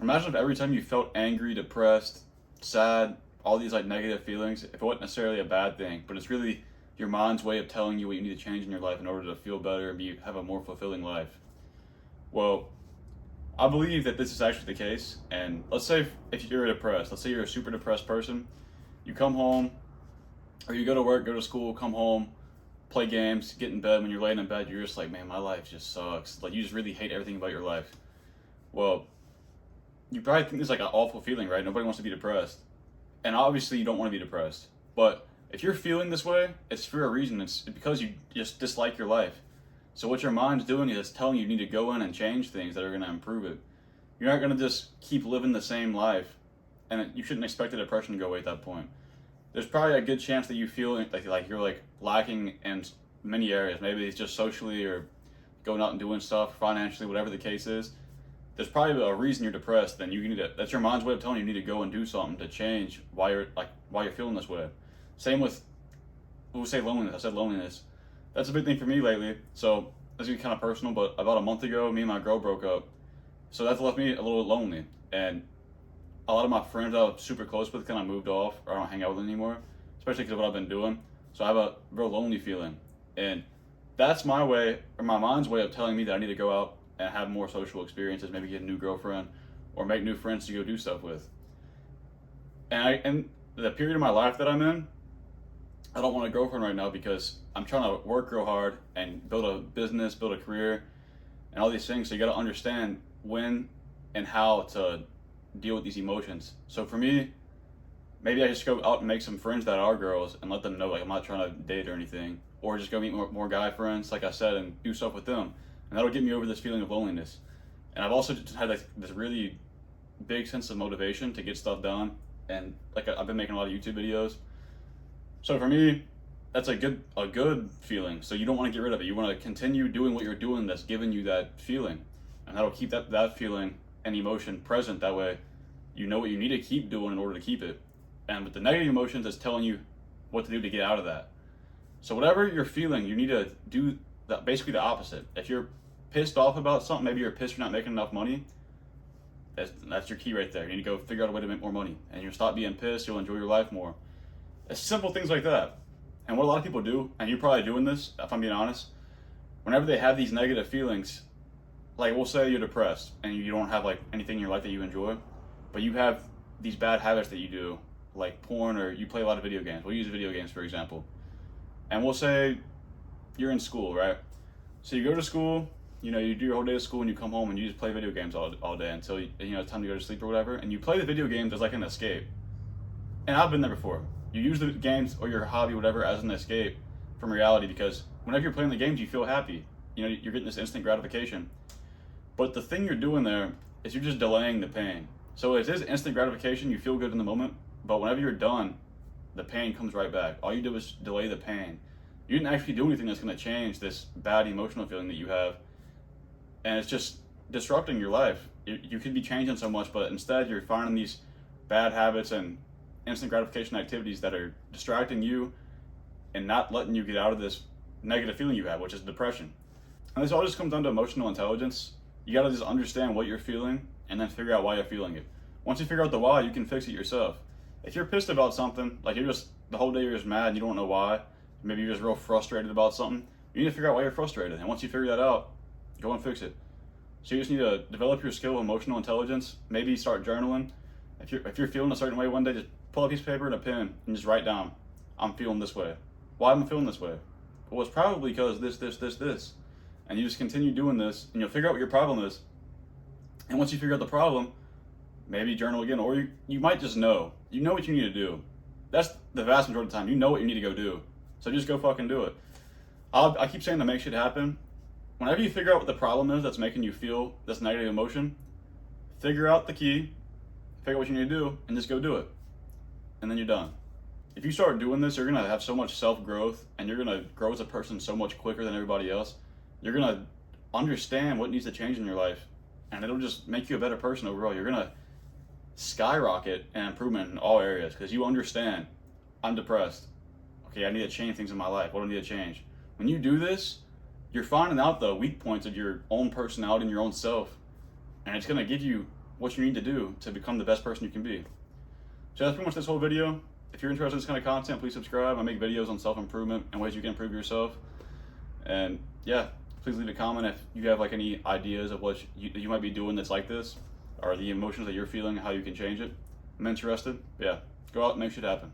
Imagine if every time you felt angry, depressed, sad, all these like negative feelings, if it wasn't necessarily a bad thing, but it's really your mind's way of telling you what you need to change in your life in order to feel better and have a more fulfilling life. Well, I believe that this is actually the case. And let's say if you're depressed, let's say you're a super depressed person, you come home or you go to work, go to school, come home, play games, get in bed. When you're laying in bed, you're just like, man, my life just sucks. Like you just really hate everything about your life. Well, you probably think it's like an awful feeling, right? Nobody wants to be depressed. And obviously you don't want to be depressed. But if you're feeling this way, it's for a reason. It's because you just dislike your life. So what your mind's doing is telling you need to go in and change things that are going to improve it. You're not going to just keep living the same life, and you shouldn't expect the depression to go away at that point. There's probably a good chance that you feel like you're like lacking in many areas. Maybe it's just socially or going out and doing stuff, financially, whatever the case is. There's probably a reason you're depressed. Then you need to. That's your mind's way of telling you need to go and do something to change why you're feeling this way. Same with, we'll say loneliness. I said loneliness. That's a big thing for me lately. So this is kind of personal, but about a month ago, me and my girl broke up. So that's left me a little lonely. And a lot of my friends I was super close with kind of moved off, or I don't hang out with them anymore, especially because of what I've been doing. So I have a real lonely feeling. And that's my way, or my mind's way of telling me that I need to go out and have more social experiences, maybe get a new girlfriend, or make new friends to go do stuff with. And the period of my life that I'm in, I don't want a girlfriend right now because I'm trying to work real hard and build a business, build a career, and all these things. So you got to understand when and how to deal with these emotions. So for me, maybe I just go out and make some friends that are girls and let them know like I'm not trying to date or anything, or just go meet more guy friends, like I said, and do stuff with them, and that'll get me over this feeling of loneliness. And I've also just had like this really big sense of motivation to get stuff done, and like I've been making a lot of YouTube videos. So for me, that's a good feeling. So you don't want to get rid of it. You want to continue doing what you're doing that's giving you that feeling. And that'll keep that feeling and emotion present. That way you know what you need to keep doing in order to keep it. And with the negative emotions, it's telling you what to do to get out of that. So whatever you're feeling, you need to do that, basically the opposite. If you're pissed off about something, maybe you're pissed you're not making enough money, that's your key right there. You need to go figure out a way to make more money. And you'll stop being pissed, you'll enjoy your life more. It's simple things like that. And what a lot of people do, and you're probably doing this, if I'm being honest, whenever they have these negative feelings, like we'll say you're depressed and you don't have like anything in your life that you enjoy, but you have these bad habits that you do, like porn, or you play a lot of video games. We'll use video games for example. And we'll say you're in school, right? So you go to school, you do your whole day of school, and you come home and you just play video games all day until it's time to go to sleep or whatever. And you play the video games as like an escape. And I've been there before. You use the games or your hobby, whatever, as an escape from reality, because whenever you're playing the games, you feel happy. You're getting this instant gratification. But the thing you're doing there is you're just delaying the pain. So it is instant gratification, you feel good in the moment, but whenever you're done, the pain comes right back. All you do is delay the pain. You didn't actually do anything that's going to change this bad emotional feeling that you have. And it's just disrupting your life. You could be changing so much, but instead you're finding these bad habits and instant gratification activities that are distracting you and not letting you get out of this negative feeling you have, which is depression. And this all just comes down to emotional intelligence. You got to just understand what you're feeling and then figure out why you're feeling it. Once you figure out the why, you can fix it yourself. If you're pissed about something, like the whole day you're just mad and you don't know why, maybe you're just real frustrated about something, you need to figure out why you're frustrated. And once you figure that out, go and fix it. So you just need to develop your skill of emotional intelligence. Maybe start journaling. If you're feeling a certain way one day, just pull a piece of paper and a pen and just write down, I'm feeling this way. Why am I feeling this way? Well, it's probably because this. And you just continue doing this and you'll figure out what your problem is. And once you figure out the problem, maybe journal again, or you might just know. You know what you need to do. That's the vast majority of the time. You know what you need to go do. So just go fucking do it. I keep saying to make shit happen. Whenever you figure out what the problem is that's making you feel this negative emotion, figure out the key, figure out what you need to do, and just go do it. And then you're done. If you start doing this, you're going to have so much self-growth, and you're going to grow as a person so much quicker than everybody else. You're going to understand what needs to change in your life, and it'll just make you a better person overall. You're going to skyrocket an improvement in all areas because you understand, I'm depressed. Okay, I need to change things in my life. What do I need to change? When you do this, you're finding out the weak points of your own personality and your own self, and it's going to give you what you need to do to become the best person you can be. So that's pretty much this whole video. If you're interested in this kind of content, please subscribe. I make videos on self-improvement and ways you can improve yourself. And yeah, please leave a comment if you have like any ideas of what you might be doing that's like this, or the emotions that you're feeling, how you can change it. I'm interested. Yeah, go out and make shit happen.